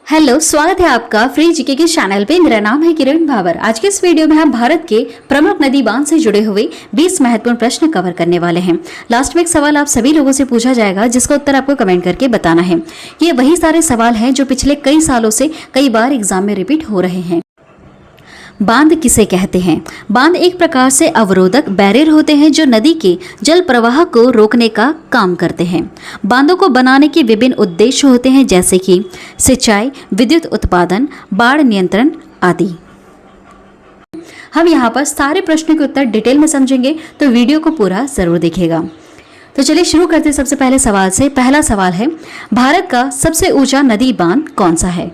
Hello, स्वागत है आपका फ्री जीके के चैनल पे। मेरा नाम है किरण भावर। आज के इस वीडियो में हम भारत के प्रमुख नदी बांध से जुड़े हुए 20 महत्वपूर्ण प्रश्न कवर करने वाले हैं। लास्ट में एक सवाल आप सभी लोगों से पूछा जाएगा जिसका उत्तर आपको कमेंट करके बताना है। ये वही सारे सवाल हैं जो पिछले कई सालों से कई बार एग्जाम में रिपीट हो रहे हैं। बांध किसे कहते हैं? बांध एक प्रकार से अवरोधक बैरियर होते हैं जो नदी के जल प्रवाह को रोकने का काम करते हैं। बांधों को बनाने के विभिन्न उद्देश्य होते हैं जैसे कि सिंचाई, विद्युत उत्पादन, बाढ़ नियंत्रण आदि। हम यहाँ पर सारे प्रश्नों के उत्तर डिटेल में समझेंगे, तो वीडियो को पूरा जरूर देखिएगा। तो चलिए शुरू करते हैं सबसे पहले सवाल से। पहला सवाल है, भारत का सबसे ऊंचा नदी बांध कौन सा है?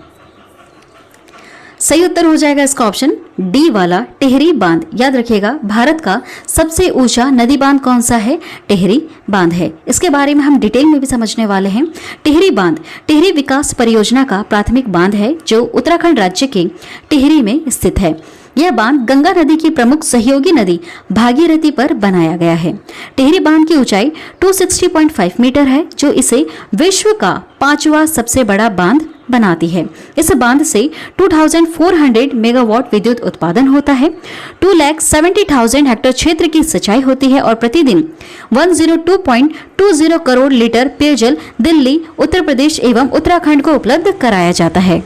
सही उत्तर हो जाएगा इसका ऑप्शन डी वाला, टिहरी बांध। याद रखिएगा, भारत का सबसे ऊंचा नदी बांध कौन सा है? टिहरी बांध है। इसके बारे में हम डिटेल में भी समझने वाले हैं। टिहरी बांध टिहरी विकास परियोजना का प्राथमिक बांध है जो उत्तराखंड राज्य के टिहरी में स्थित है। यह बांध गंगा नदी की प्रमुख सहयोगी नदी भागीरथी पर बनाया गया है। टिहरी बांध की ऊंचाई 260.5 मीटर है जो इसे विश्व का 5वां सबसे बड़ा बांध बनाती है। इस बांध से 2400 मेगावाट विद्युत उत्पादन होता है। 2,70,000 हेक्टेयर क्षेत्र की सिंचाई होती है और प्रतिदिन 102.20 करोड़ लीटर पेयजल दिल्ली, उत्तर प्रदेश एवं उत्तराखंड को उपलब्ध कराया जाता है।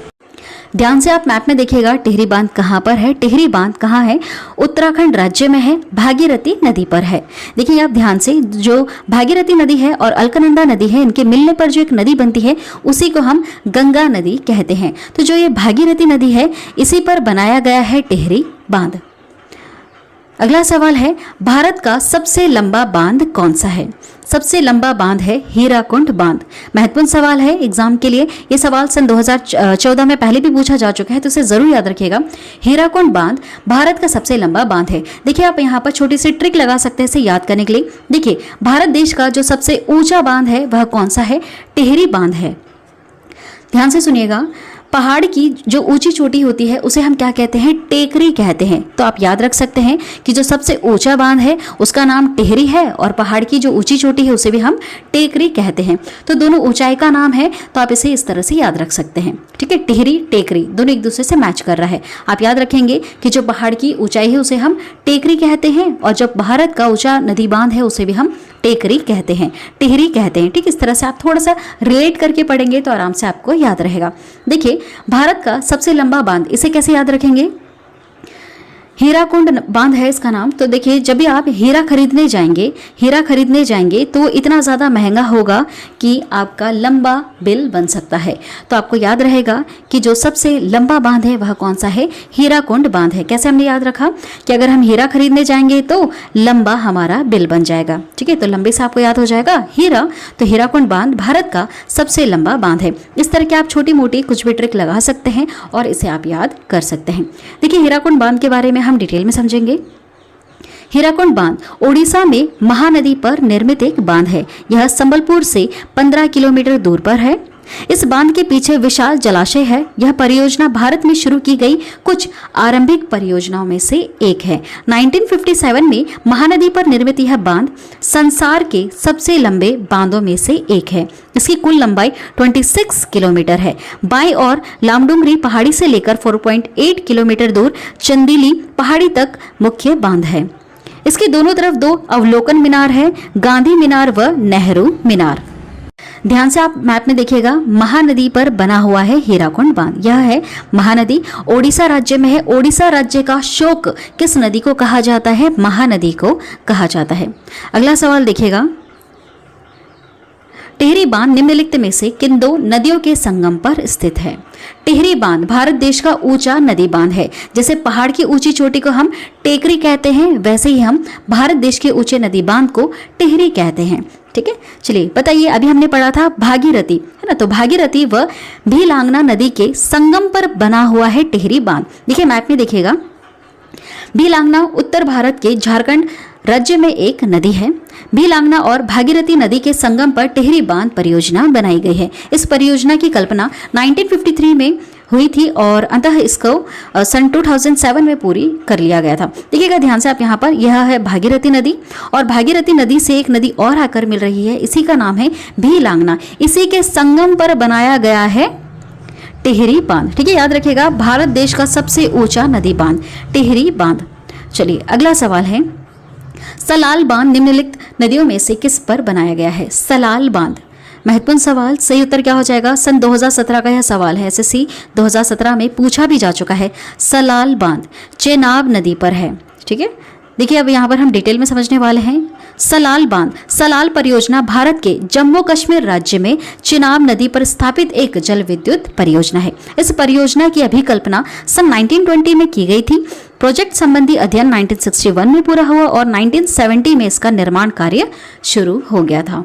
ध्यान से आप मैप में देखिएगा, टिहरी बांध कहाँ पर है? टिहरी बांध कहाँ है? उत्तराखंड राज्य में है, भागीरथी नदी पर है। देखिए आप ध्यान से, जो भागीरथी नदी है और अलकनंदा नदी है, इनके मिलने पर जो एक नदी बनती है उसी को हम गंगा नदी कहते हैं। तो जो ये भागीरथी नदी है इसी पर बनाया गया है टिहरी बांध। अगला सवाल है, भारत का सबसे लंबा बांध कौन सा है? सबसे लंबा बांध है हीराकुंड बांध। महत्वपूर्ण सवाल है एग्जाम के लिए। ये सवाल सन 2014 में पहले भी पूछा जा चुका है, तो इसे जरूर याद रखिएगा। हीराकुंड बांध भारत का सबसे लंबा बांध है। देखिए आप यहाँ पर छोटी सी ट्रिक लगा सकते हैं इसे याद करने के लिए। देखिए, भारत देश का जो सबसे ऊंचा बांध है वह कौन सा है? टिहरी बांध है। ध्यान से सुनिएगा, पहाड़ की जो ऊंची चोटी होती है उसे हम क्या कहते हैं? टेकरी कहते हैं। तो आप याद रख सकते हैं कि जो सबसे ऊंचा बांध है उसका नाम टिहरी है और पहाड़ की जो ऊंची चोटी है उसे भी हम टेकरी कहते हैं। तो दोनों ऊंचाई का नाम है, तो आप इसे इस तरह से याद रख सकते हैं। ठीक है, टिहरी टेकरी दोनों एक दूसरे से मैच कर रहा है। आप याद रखेंगे कि जो पहाड़ की ऊंचाई है उसे हम टेकरी कहते हैं और जो भारत का ऊंचा नदी बांध है उसे भी हम टेकरी कहते हैं, टिहरी कहते हैं। ठीक, इस तरह से आप थोड़ा सा रिलेट करके पढ़ेंगे तो आराम से आपको याद रहेगा। देखिए, भारत का सबसे लंबा बांध, इसे कैसे याद रखेंगे? हीराकुंड बांध है इसका नाम। तो देखिए, जब भी आप हीरा खरीदने जाएंगे तो इतना ज़्यादा महंगा होगा कि आपका लंबा बिल बन सकता है। तो आपको याद रहेगा कि जो सबसे लंबा बांध है वह कौन सा है? हीराकुंड बांध है। कैसे हमने याद रखा कि अगर हम हीरा खरीदने जाएंगे तो लंबा हमारा बिल बन जाएगा। ठीक है, तो लंबे से आपको याद हो जाएगा हीरा। तो हीराकुंड बांध भारत का सबसे लंबा बांध है। इस तरह के आप छोटी मोटी कुछ भी ट्रिक लगा सकते हैं और इसे आप याद कर सकते हैं। देखिए, हीराकुंड बांध के बारे में हम डिटेल में समझेंगे। हीराकुंड बांध ओडिशा में महानदी पर निर्मित एक बांध है। यह संबलपुर से 15 किलोमीटर दूर पर है। इस बांध के पीछे विशाल जलाशय है। यह परियोजना भारत में शुरू की गई कुछ आरंभिक परियोजनाओं में से एक है। 1957 में महानदी पर निर्मित यह बांध संसार के सबसे लंबे बांधों में से एक है। इसकी कुल लंबाई 26 किलोमीटर है। बाईं ओर लामडुंगरी पहाड़ी से लेकर 4.8 किलोमीटर दूर चंदीली पहाड़ी तक मुख्य बांध है। इसके दोनों तरफ दो अवलोकन मीनार है, गांधी मीनार व नेहरू मीनार। ध्यान से आप मैप में देखिएगा, महानदी पर बना हुआ है हीराकुंड बांध। यह है महानदी, ओडिशा राज्य में है। ओडिशा राज्य का शोक किस नदी को कहा जाता है? महानदी को कहा जाता है। अगला सवाल देखिएगा, टिहरी बांध निम्नलिखित में से किन दो नदियों के संगम पर स्थित है? टिहरी बांध भारत देश का ऊंचा नदी बांध है। जैसे पहाड़ की ऊंची चोटी को हम टेकरी कहते हैं, वैसे ही हम भारत देश के ऊंचे नदी बांध को टिहरी कहते हैं। ठीक है, चलिए बताइए, अभी हमने पढ़ा था भागीरथी, है ना? तो भागीरथी व भीलांगना नदी के संगम पर बना हुआ है टिहरी बांध। देखिए मैप में देखिएगा, भीलांगना उत्तर भारत के झारखंड राज्य में एक नदी है। भीलांगना और भागीरथी नदी के संगम पर टिहरी बांध परियोजना बनाई गई है। इस परियोजना की कल्पना 1953 में हुई थी और अंततः इसको सन 2007 में पूरी कर लिया गया था। देखिएगा ध्यान से आप यहाँ पर, यह है भागीरथी नदी और भागीरथी नदी से एक नदी और आकर मिल रही है, इसी का नाम है भीलांगना। इसी के संगम पर बनाया गया है टिहरी बांध। ठीक है, याद रखिएगा, भारत देश का सबसे ऊंचा नदी बांध टिहरी बांध। चलिए अगला सवाल है, सलाल बांध निम्नलिखित नदियों में से किस पर बनाया गया है? सलाल बांध, महत्वपूर्ण सवाल। सही उत्तर क्या हो जाएगा? सन 2017 का यह सवाल है, एसएससी 2017 में पूछा भी जा चुका है। सलाल बांध चेनाब नदी पर है। ठीक है, देखिए अब यहाँ पर हम डिटेल में समझने वाले हैं। सलाल बांध, सलाल परियोजना भारत के जम्मू कश्मीर राज्य में चिनाब नदी पर स्थापित एक जल विद्युत परियोजना है। इस परियोजना की अभिकल्पना सन 1920 में की गई थी। प्रोजेक्ट संबंधी अध्ययन 1961 में पूरा हुआ और 1970 में इसका निर्माण कार्य शुरू हो गया था।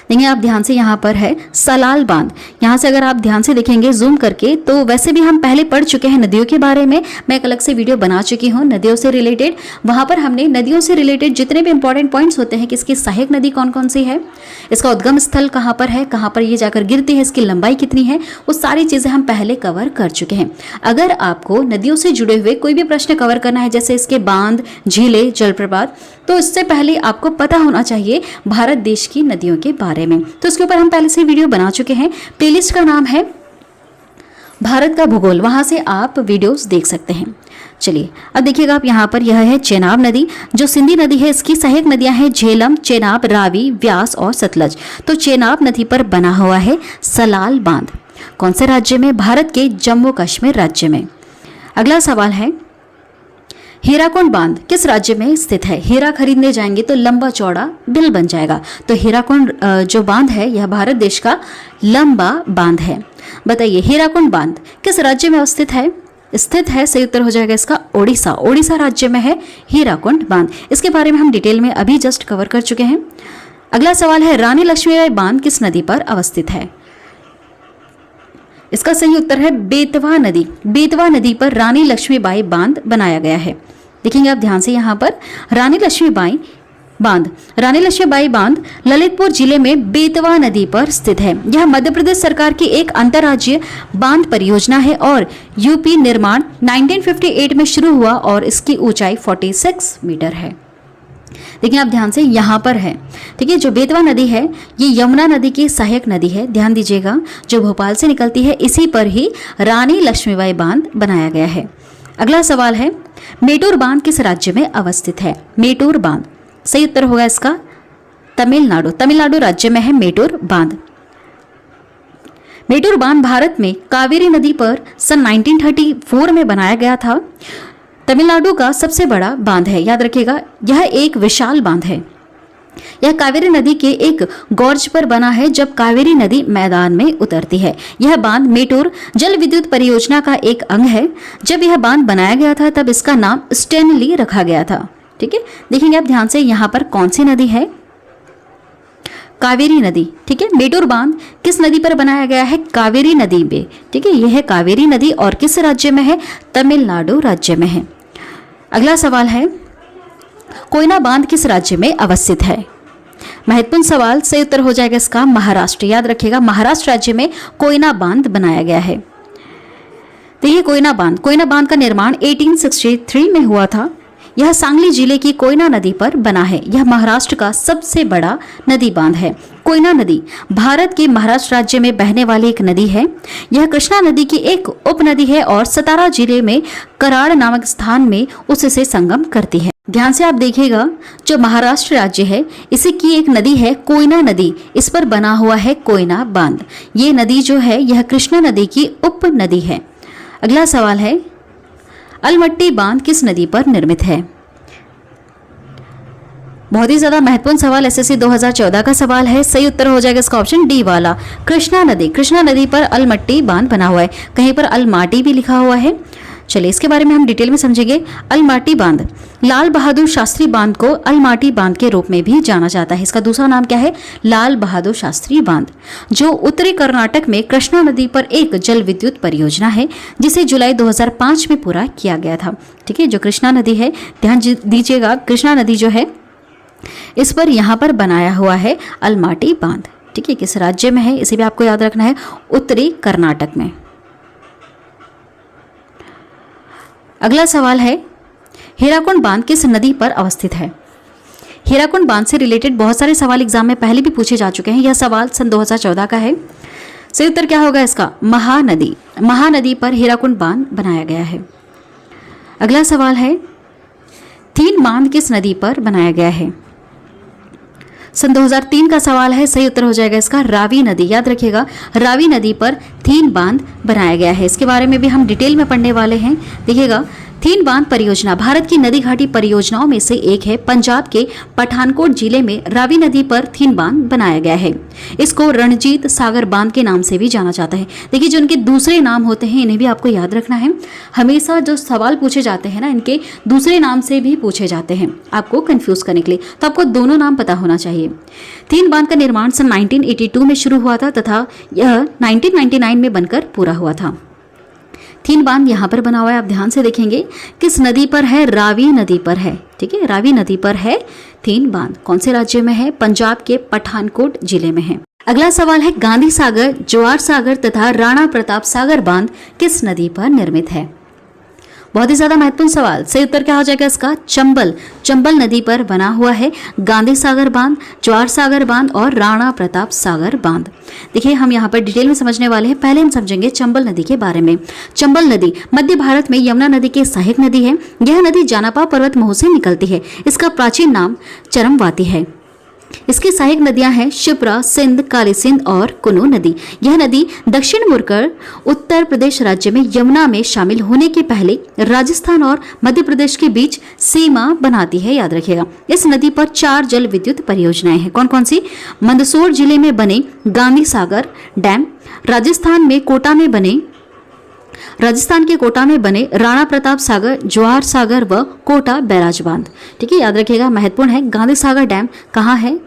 देखिए आप ध्यान से, यहाँ पर है सलाल बांध। यहाँ से अगर आप ध्यान से देखेंगे जूम करके, तो वैसे भी हम पहले पढ़ चुके हैं नदियों के बारे में। मैं एक अलग से वीडियो बना चुकी हूँ नदियों से रिलेटेड। वहाँ पर हमने नदियों से रिलेटेड जितने भी इंपॉर्टेंट पॉइंट्स होते हैं कि इसकी सहायक नदी कौन कौन सी है, इसका उद्गम स्थल कहाँ पर है, कहाँ पर ये जाकर गिरती है, इसकी लंबाई कितनी है, वो सारी चीज़ें हम पहले कवर कर चुके हैं। अगर आपको नदियों से जुड़े हुए कोई भी प्रश्न कवर करना है, जैसे इसके बांध, झीलें, जलप्रपात, तो इससे पहले आपको पता होना चाहिए भारत देश की नदियों के बारे में। तो इसके ऊपर हम पहले से वीडियो बना चुके हैं। प्लेलिस्ट का नाम है भारत का भूगोल, वहां से आप वीडियोस देख सकते हैं। चलिए अब देखिएगा आप, यहाँ पर यह है चेनाब नदी, जो सिंधी नदी है। इसकी सहायक नदियां हैं झेलम, चेनाब, रावी, व्यास और सतलज। तो चेनाब नदी पर बना हुआ है सलाल बांध। कौन से राज्य में? भारत के जम्मू कश्मीर राज्य में। अगला सवाल है, हीराकुंड बांध किस राज्य में स्थित है? हीरा खरीदने जाएंगे तो लंबा चौड़ा बिल बन जाएगा। तो हीराकुंड जो बांध है यह भारत देश का लंबा बांध है। बताइए हीराकुंड बांध किस राज्य में स्थित है? सही उत्तर हो जाएगा इसका ओडिशा। ओडिशा राज्य में है हीराकुंड बांध। इसके बारे में हम डिटेल में अभी जस्ट कवर कर चुके हैं। अगला सवाल है, रानी लक्ष्मीबाई बांध किस नदी पर अवस्थित है? इसका सही उत्तर है बेतवा नदी। बेतवा नदी पर रानी लक्ष्मीबाई बांध बनाया गया है। देखेंगे आप ध्यान से, यहाँ पर रानी लक्ष्मीबाई बांध ललितपुर जिले में बेतवा नदी पर स्थित है। यह मध्य प्रदेश सरकार की एक अंतर्राज्यीय बांध परियोजना है और यूपी निर्माण 1958 में शुरू हुआ और इसकी ऊंचाई 46 मीटर है। देखिए आप ध्यान से, यहाँ पर है, ठीक है, जो बेतवा नदी है ये यमुना नदी की सहायक नदी है। ध्यान दीजिएगा, जो भोपाल से निकलती है, इसी पर ही रानी लक्ष्मीबाई बांध बनाया गया है। अगला सवाल है, मेटूर बांध किस राज्य में अवस्थित है? मेटूर बांध, सही उत्तर होगा इसका तमिलनाडु राज्य में है मेटूर बांध। मेटूर बांध भारत में कावेरी नदी पर सन 1934 में बनाया गया था। तमिलनाडु का सबसे बड़ा बांध है। याद रखिएगा, यह एक विशाल बांध है। यह कावेरी नदी के एक गॉर्ज पर बना है जब कावेरी नदी मैदान में उतरती है। यह बांध मेटूर जल विद्युत परियोजना का एक अंग है। जब यह बांध बनाया गया था तब इसका नाम स्टेनली रखा गया था। ठीक है, देखेंगे आप ध्यान से, यहाँ पर कौन सी नदी है? कावेरी नदी। ठीक है, मेटूर बांध किस नदी पर बनाया गया है? कावेरी नदी में। ठीक है, यह है कावेरी नदी और किस राज्य में है? तमिलनाडु राज्य में है। अगला सवाल है, कोयना बांध किस राज्य में अवस्थित है? महत्वपूर्ण सवाल, सही उत्तर हो जाएगा इसका महाराष्ट्र। याद रखिएगा, महाराष्ट्र राज्य में कोयना बांध बनाया गया है। तो ये कोयना बांध का निर्माण 1863 में हुआ था। यह सांगली जिले की कोयना नदी पर बना है। यह महाराष्ट्र का सबसे बड़ा नदी बांध है। कोयना नदी भारत के महाराष्ट्र राज्य में बहने वाली एक नदी है। यह कृष्णा नदी की एक उपनदी है और सतारा जिले में कराड़ नामक स्थान में उससे संगम करती है। ध्यान से आप देखिएगा, जो महाराष्ट्र राज्य है इसी की एक नदी है कोयना नदी, इस पर बना हुआ है कोयना बांध। ये नदी जो है यह कृष्णा नदी की उपनदी है। अगला सवाल है, अलमट्टी बांध किस नदी पर निर्मित है? बहुत ही ज्यादा महत्वपूर्ण सवाल, एसएससी 2014 का सवाल है। सही उत्तर हो जाएगा इसका ऑप्शन डी वाला, कृष्णा नदी पर अलमट्टी बांध बना हुआ है। कहीं पर अलमाटी भी लिखा हुआ है। चलिए इसके बारे में हम डिटेल में समझेंगे। अलमाटी बांध, लाल बहादुर शास्त्री बांध को अलमाटी बांध के रूप में भी जाना जाता है। इसका दूसरा नाम क्या है? लाल बहादुर शास्त्री बांध, जो उत्तरी कर्नाटक में कृष्णा नदी पर एक जल विद्युत परियोजना है जिसे जुलाई 2005 में पूरा किया गया था। ठीक है, जो कृष्णा नदी है, ध्यान दीजिएगा, कृष्णा नदी जो है इस पर यहाँ पर बनाया हुआ है अलमाटी बांध। ठीक है, किस राज्य में है इसे भी आपको याद रखना है, उत्तरी कर्नाटक में। अगला सवाल है, हीराकुंड बांध किस नदी पर अवस्थित है? हीराकुंड बांध से रिलेटेड बहुत सारे सवाल एग्जाम में पहले भी पूछे जा चुके हैं। यह सवाल सन 2014 का है। सही उत्तर क्या होगा इसका? महानदी। महानदी पर हीराकुंड बांध बनाया गया है। अगला सवाल है, थीन बांध किस नदी पर बनाया गया है? सन 2003 का सवाल है। सही उत्तर हो जाएगा इसका रावी नदी। याद रखिएगा, रावी नदी पर थीन बांध बनाया गया है। इसके बारे में भी हम डिटेल में पढ़ने वाले हैं। देखिएगा, थीन बांध परियोजना भारत की नदी घाटी परियोजनाओं में से एक है। पंजाब के पठानकोट जिले में रावी नदी पर थीन बांध बनाया गया है। इसको रणजीत सागर बांध के नाम से भी जाना जाता है। देखिए, जो इनके दूसरे नाम होते हैं इन्हें भी आपको याद रखना है। हमेशा जो सवाल पूछे जाते हैं ना, इनके दूसरे नाम से भी पूछे जाते हैं आपको कंफ्यूज करने के लिए, तो आपको दोनों नाम पता होना चाहिए। थीन बांध का निर्माण सन 1982 में शुरू हुआ था तथा यह 1999 में बनकर पूरा हुआ था। थीन बांध यहाँ पर बना हुआ है, आप ध्यान से देखेंगे। किस नदी पर है? रावी नदी पर है। ठीक है, रावी नदी पर है थीन बांध। कौन से राज्य में है? पंजाब के पठानकोट जिले में है। अगला सवाल है, गांधी सागर, जवाहर सागर तथा राणा प्रताप सागर बांध किस नदी पर निर्मित है? बहुत ही ज्यादा महत्वपूर्ण सवाल। सही उत्तर क्या हो जाएगा इसका? चंबल। चंबल नदी पर बना हुआ है गांधी सागर बांध, जवाहर सागर बांध और राणा प्रताप सागर बांध। देखिए, हम यहाँ पर डिटेल में समझने वाले हैं। पहले हम समझेंगे चंबल नदी के बारे में। चंबल नदी मध्य भारत में यमुना नदी की सहायक नदी है। यह नदी जानापा पर्वत मऊ से निकलती है। इसका प्राचीन नाम चरमवाती है। इसकी सहायक नदियां हैं शिप्रा, सिंध, काली सिंध और कुनु नदी। यह नदी दक्षिण मुड़कर उत्तर प्रदेश राज्य में यमुना में शामिल होने के पहले राजस्थान और मध्य प्रदेश के बीच सीमा बनाती है। याद रखिएगा, इस नदी पर 4 जल विद्युत परियोजनाएं हैं। कौन कौन सी? मंदसौर जिले में बने गांधी सागर डैम, राजस्थान के कोटा में बने राणा प्रताप सागर, जवाहर सागर व कोटा बैराज बांध। ठीक है, याद रखिएगा, महत्वपूर्ण है। गांधी सागर डैम कहाँ है?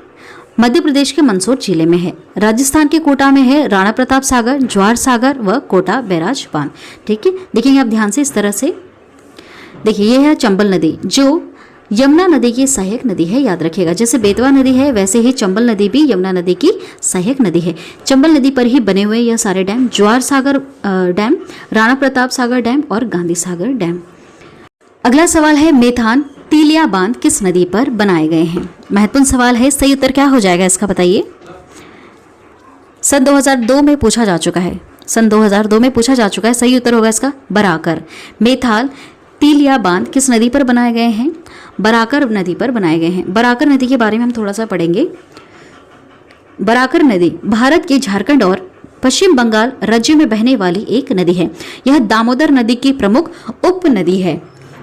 मध्य प्रदेश के मंदसौर जिले में है। राजस्थान के कोटा में है राणा प्रताप सागर, जवाहर सागर व कोटा बैराज बांध। ठीक है, देखेंगे आप ध्यान से इस तरह से। देखिए, ये है चंबल नदी जो यमुना नदी की सहायक नदी है। याद रखिएगा, जैसे बेतवा नदी है वैसे ही चंबल नदी भी यमुना नदी की सहायक नदी है। चंबल नदी पर ही बने हुए यह सारे dam, Jawahar Sagar dam, Rana Pratap Sagar dam और गांधी सागर डैम। अगला सवाल है, मेथान तीलिया बांध किस नदी पर बनाए गए हैं? महत्वपूर्ण सवाल है। सही उत्तर क्या हो जाएगा इसका बताइए? सन 2002 में पूछा जा चुका है। सन 2002 में पूछा जा चुका है। सही उत्तर होगा इसका बराकर। मेथाल तीलिया बांध किस नदी पर बनाए गए हैं? बराकर नदी पर बनाए गए हैं। बराकर नदी के बारे में हम थोड़ा सा पढ़ेंगे। बराकर नदी भारत के झारखंड और पश्चिम बंगाल राज्य में बहने वाली एक नदी है। यह दामोदर नदी की प्रमुख उप नदी है।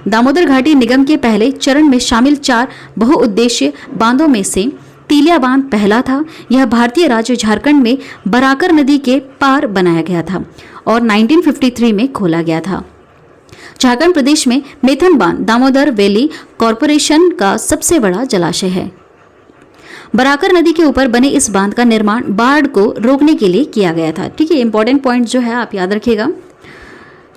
दामोदर घाटी निगम के पहले चरण में शामिल 4 बहुउद्देशीय बांधों में से तीलिया बांध पहला था। यह भारतीय राज्य झारखंड में बराकर नदी के पार बनाया गया था और 1953 में खोला गया था। झारखंड प्रदेश में मेथन बांध दामोदर वैली कॉरपोरेशन का सबसे बड़ा जलाशय है। बराकर नदी के ऊपर बने इस बांध का निर्माण बाढ़ को रोकने के लिए किया गया था। ठीक है, इंपॉर्टेंट पॉइंट जो है आप याद रखिएगा।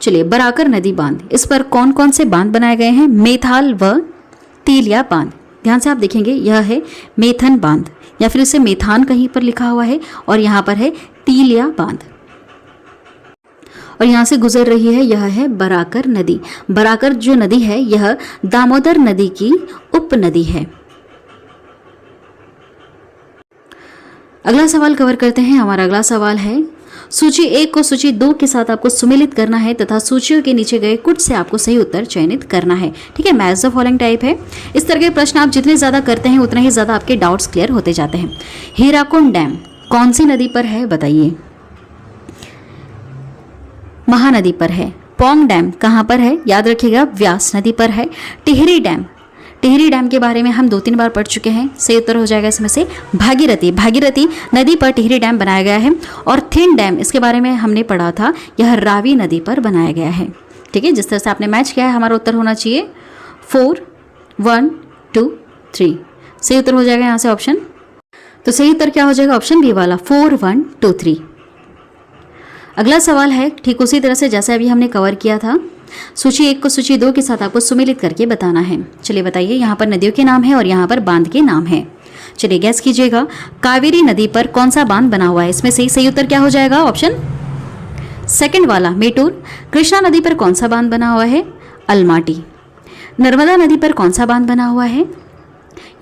चलिए, बराकर नदी बांध, इस पर कौन कौन से बांध बनाए गए हैं? मेथाल व तीलिया बांध। ध्यान से आप देखेंगे, यह है मेथन बांध या फिर इसे मेथान कहीं पर लिखा हुआ है और यहाँ पर है तीलिया बांध और यहाँ से गुजर रही है, यह है बराकर नदी। बराकर जो नदी है यह दामोदर नदी की उप नदी है। अगला सवाल कवर करते हैं। हमारा अगला सवाल है, सूची 1 को सूची 2 के साथ आपको सुमेलित करना है तथा सूचियों के नीचे गए कुछ से आपको सही उत्तर चयनित करना है। ठीक है, मैच द फॉलोइंग टाइप है। इस तरह के प्रश्न आप जितने ज्यादा करते हैं उतना ही ज्यादा आपके डाउट्स क्लियर होते जाते हैं। हीराकुंड डैम कौन सी नदी पर है बताइए? महानदी पर है। पोंग डैम कहाँ पर है? याद रखिएगा, व्यास नदी पर है। टिहरी डैम के बारे में हम 2-3 बार पढ़ चुके हैं। सही उत्तर हो जाएगा इसमें से भागीरथी नदी पर टिहरी डैम बनाया गया है। और थिन डैम, इसके बारे में हमने पढ़ा था, यह रावी नदी पर बनाया गया है। ठीक है, जिस तरह से आपने मैच किया है हमारा उत्तर होना चाहिए 4, 1, 2, 3। सही उत्तर हो जाएगा यहाँ से ऑप्शन। तो सही उत्तर क्या हो जाएगा? ऑप्शन बी वाला 4, 1, 2, 3। अगला सवाल है ठीक उसी तरह से जैसे अभी हमने कवर किया था। सूची 1 को सूची 2 के साथ आपको सुमेलित करके बताना है। चलिए बताइए, यहाँ पर नदियों के नाम है और यहाँ पर बांध के नाम है। चलिए गैस कीजिएगा, कावेरी नदी पर कौन सा बांध बना हुआ है? इसमें सही उत्तर क्या हो जाएगा? ऑप्शन सेकंड वाला मेटूर। कृष्णा नदी पर कौन सा बांध बना हुआ है? अलमाटी। नर्मदा नदी पर कौन सा बांध बना हुआ है?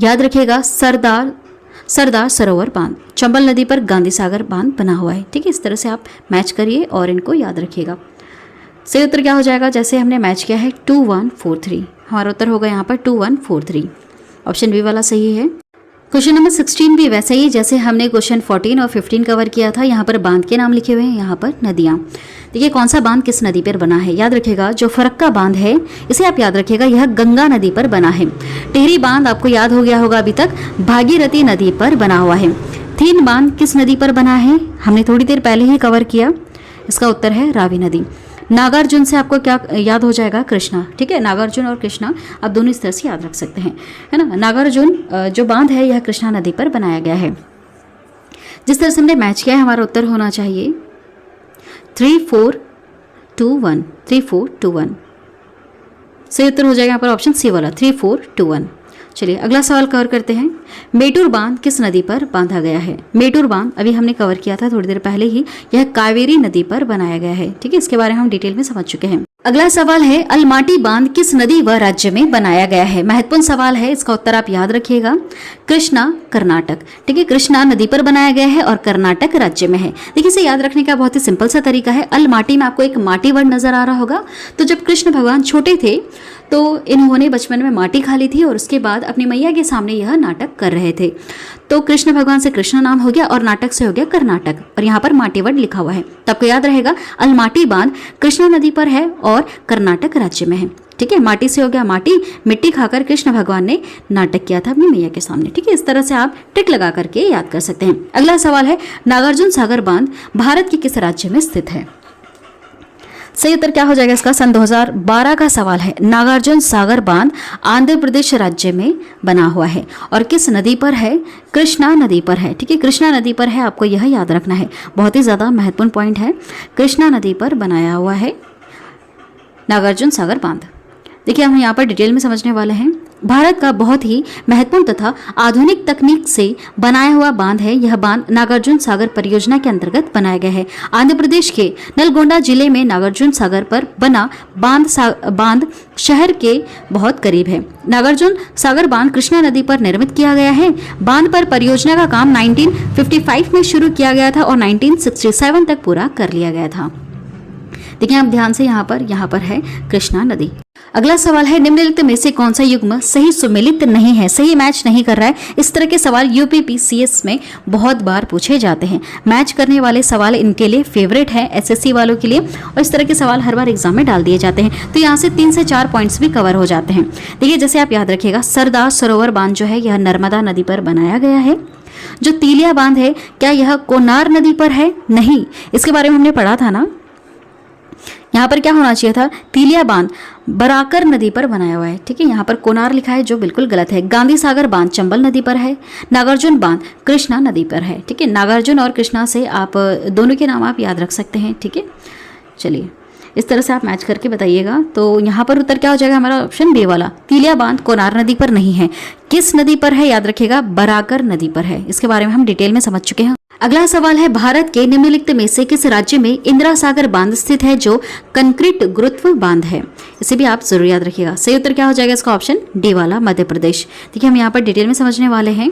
याद रखिएगा, सरदार सरोवर बांध, चंबल नदी पर गांधी सागर बांध बना हुआ है। ठीक है, इस तरह से आप मैच करिए और इनको याद रखिएगा। सही उत्तर क्या हो जाएगा, जैसे हमने मैच किया है 2143, हमारा उत्तर होगा यहाँ पर 2143। ऑप्शन बी वाला सही है। क्वेश्चन नंबर 16 भी वैसे ही जैसे हमने क्वेश्चन 14 और 15 कवर किया था। यहाँ पर बांध के नाम लिखे हुए हैं, यहाँ पर नदियाँ। देखिए कौन सा बांध किस नदी पर बना है, याद रखिएगा जो फरक्का बांध है इसे आप याद रखिएगा, यह गंगा नदी पर बना है। टिहरी बांध आपको याद हो गया होगा अभी तक, भागीरथी नदी पर बना हुआ है। थीन बांध किस नदी पर बना है, हमने थोड़ी देर पहले ही कवर किया, इसका उत्तर है रावी नदी। नागार्जुन से आपको क्या याद हो जाएगा, कृष्णा। ठीक है, नागार्जुन और कृष्णा आप दोनों इस तरह से याद रख सकते हैं, है ना। नागार्जुन जो बांध है यह कृष्णा नदी पर बनाया गया है। जिस तरह से हमने मैच किया है हमारा उत्तर होना चाहिए 3421, 3421। सही उत्तर हो जाएगा यहाँ पर ऑप्शन सी वाला 3421। चलिए अगला सवाल कवर करते हैं। मेटूर बांध किस नदी पर बांधा गया है। मेटूर बांध अभी हमने कवर किया था थोड़ी देर पहले ही, यह कावेरी नदी पर बनाया गया है। ठीक है, इसके बारे में हम डिटेल में समझ चुके हैं। अगला सवाल है अलमाटी बांध किस नदी व राज्य में बनाया गया है। महत्वपूर्ण सवाल है, इसका उत्तर आप याद रखिएगा, कृष्णा, कर्नाटक। ठीक है, कृष्णा नदी पर बनाया गया है और कर्नाटक राज्य में है। देखिए इसे याद रखने का बहुत ही सिंपल सा तरीका है। अलमाटी में आपको एक माटी वर्ड नजर आ रहा होगा, तो जब कृष्ण भगवान छोटे थे तो इन्होंने बचपन में माटी खा ली थी और उसके बाद अपनी मैया के सामने यह नाटक कर रहे थे, तो कृष्ण भगवान से कृष्ण नाम हो गया और नाटक से हो गया कर्नाटक, और यहाँ पर माटी वर्ड लिखा हुआ है। तो आपको याद रहेगा अलमाटी बांध कृष्णा नदी पर है और कर्नाटक राज्य में है। ठीक है, माटी से हो गया माटी, मिट्टी खाकर कृष्ण भगवान ने नाटक किया था अपनी मैया के सामने। ठीक है, इस तरह से आप ट्रिक लगा करके याद कर सकते हैं। अगला सवाल है नागार्जुन सागर बांध भारत के किस राज्य में स्थित है। सही उत्तर क्या हो जाएगा इसका, सन 2012 का सवाल है। नागार्जुन सागर बांध आंध्र प्रदेश राज्य में बना हुआ है और किस नदी पर है, कृष्णा नदी पर है। ठीक है, कृष्णा नदी पर है, आपको यह याद रखना है, बहुत ही ज्यादा महत्वपूर्ण पॉइंट है। कृष्णा नदी पर बनाया हुआ है नागार्जुन सागर बांध। देखिए हम यहाँ पर डिटेल में समझने वाले हैं। भारत का बहुत ही महत्वपूर्ण तथा आधुनिक तकनीक से बनाया हुआ बांध है। यह बांध नागार्जुन सागर परियोजना के अंतर्गत बनाया गया है। आंध्र प्रदेश के नलगोंडा जिले में नागार्जुन सागर पर बना बांध शहर के बहुत करीब है। नागार्जुन सागर बांध कृष्णा नदी पर निर्मित किया गया है। बांध पर परियोजना का काम 1955 में शुरू किया गया था और 1967 तक पूरा कर लिया गया था। देखिए आप ध्यान से यहाँ पर है कृष्णा नदी। अगला सवाल है निम्नलिखित में से कौन सा युग्म सही सुमेलित नहीं है, सही मैच नहीं कर रहा है। इस तरह के सवाल यूपीपीसीएस में बहुत बार पूछे जाते हैं। मैच करने वाले सवाल इनके लिए फेवरेट है एसएससी वालों के लिए, और इस तरह के सवाल हर बार एग्जाम में डाल दिए जाते हैं। तो यहाँ से 3 से 4 पॉइंट्स भी कवर हो जाते हैं। देखिए जैसे आप याद रखिएगा सरदार सरोवर बांध जो है यह नर्मदा नदी पर बनाया गया है। जो तीलिया बांध है क्या यह कोनार नदी पर है, नहीं, इसके बारे में हमने पढ़ा था ना। यहाँ पर क्या होना चाहिए था, तीलिया बांध बराकर नदी पर बनाया हुआ है। ठीक है, यहाँ पर कोनार लिखा है जो बिल्कुल गलत है। गांधी सागर बांध चंबल नदी पर है। नागार्जुन बांध कृष्णा नदी पर है। ठीक है, नागार्जुन और कृष्णा से आप दोनों के नाम आप याद रख सकते हैं। ठीक है, चलिए इस तरह से आप मैच करके बताइएगा। तो यहाँ पर उत्तर क्या हो जाएगा हमारा, ऑप्शन बी वाला, तीलिया बांध कोनार नदी पर नहीं है। किस नदी पर है, याद रखिएगा बराकर नदी पर है। इसके बारे में हम डिटेल में समझ चुके हैं। अगला सवाल है भारत के निम्नलिखित में से किस राज्य में इंदिरा सागर बांध स्थित है जो कंक्रीट गुरुत्व बांध है। इसे भी आप जरूर याद रखिएगा। सही उत्तर क्या हो जाएगा इसका, ऑप्शन डी वाला मध्य प्रदेश। देखिए हम यहाँ पर डिटेल में समझने वाले हैं।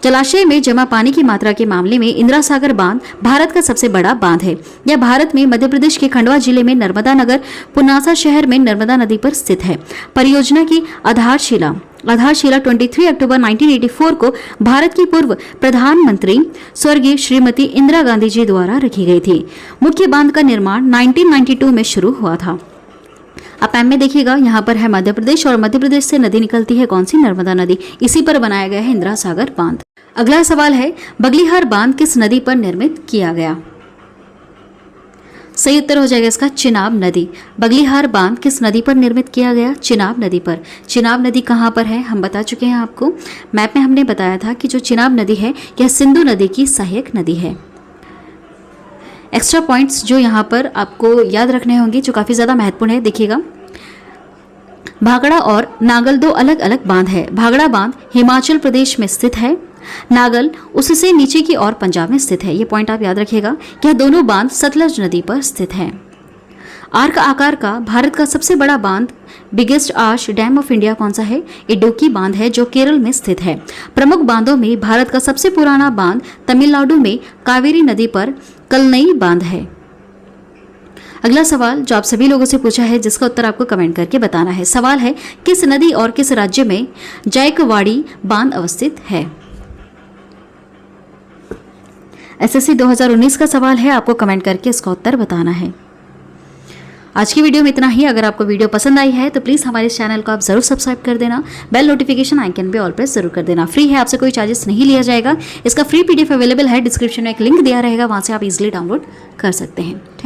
जलाशय में जमा पानी की मात्रा के मामले में इंदिरा सागर बांध भारत का सबसे बड़ा बांध है। यह भारत में मध्य प्रदेश के खंडवा जिले में नर्मदा नगर पुनासा शहर में नर्मदा नदी पर स्थित है। परियोजना की आधारशिला 23 अक्टूबर 1984 को भारत की पूर्व प्रधानमंत्री स्वर्गीय श्रीमती इंदिरा गांधी जी द्वारा रखी गई थी। मुख्य बांध का निर्माण 1992 में शुरू हुआ था। आप मैप में देखिएगा, यहाँ पर है मध्य प्रदेश और मध्य प्रदेश से नदी निकलती है कौन सी, नर्मदा नदी। इसी पर बनाया गया है इंदिरा सागर बांध। अगला सवाल है बगलीहार बांध किस नदी पर निर्मित किया गया। सही उत्तर हो जाएगा इसका चिनाब नदी। बगलीहार बांध किस नदी पर निर्मित किया गया, चिनाब नदी पर। चिनाब नदी कहाँ पर है हम बता चुके हैं आपको, मैप में हमने बताया था कि जो चिनाब नदी है यह सिंधु नदी की सहायक नदी है। एक्स्ट्रा पॉइंट्स जो यहाँ पर आपको याद रखने होंगे जो काफ़ी ज़्यादा महत्वपूर्ण है, देखिएगा भागड़ा और नागल 2 अलग अलग बांध है। भागड़ा बांध हिमाचल प्रदेश में स्थित है, नागल उससे नीचे की ओर पंजाब में स्थित है। ये पॉइंट आप याद रखिएगा। यह दोनों बांध सतलज नदी पर स्थित है। आर्क आकार का भारत का सबसे बड़ा बांध biggest arch dam of India कौन सा है? इडुक्की बांध है जो केरल में स्थित है। प्रमुख बांधों में भारत का सबसे पुराना बांध तमिलनाडु में कावेरी नदी पर कलनई बांध है। अगला सवाल जो आप सभी लोगों से पूछा है, जिसका उत्तर आपको कमेंट करके बताना है। सवाल है, किस नदी और किस राज्य में जायकवाड़ी बांध अवस्थित है? एसएससी 2019 का सवाल है, आपको कमेंट करके इसका उत्तर बताना है। आज की वीडियो में इतना ही। अगर आपको वीडियो पसंद आई है तो प्लीज़ हमारे चैनल को आप जरूर सब्सक्राइब कर देना, बेल नोटिफिकेशन आइकन पे ऑल प्रेस जरूर कर देना। फ्री है, आपसे कोई चार्जेस नहीं लिया जाएगा। इसका फ्री पीडीएफ अवेलेबल है, डिस्क्रिप्शन में एक लिंक दिया रहेगा, वहां से आप इजीली डाउनलोड कर सकते हैं। थैंक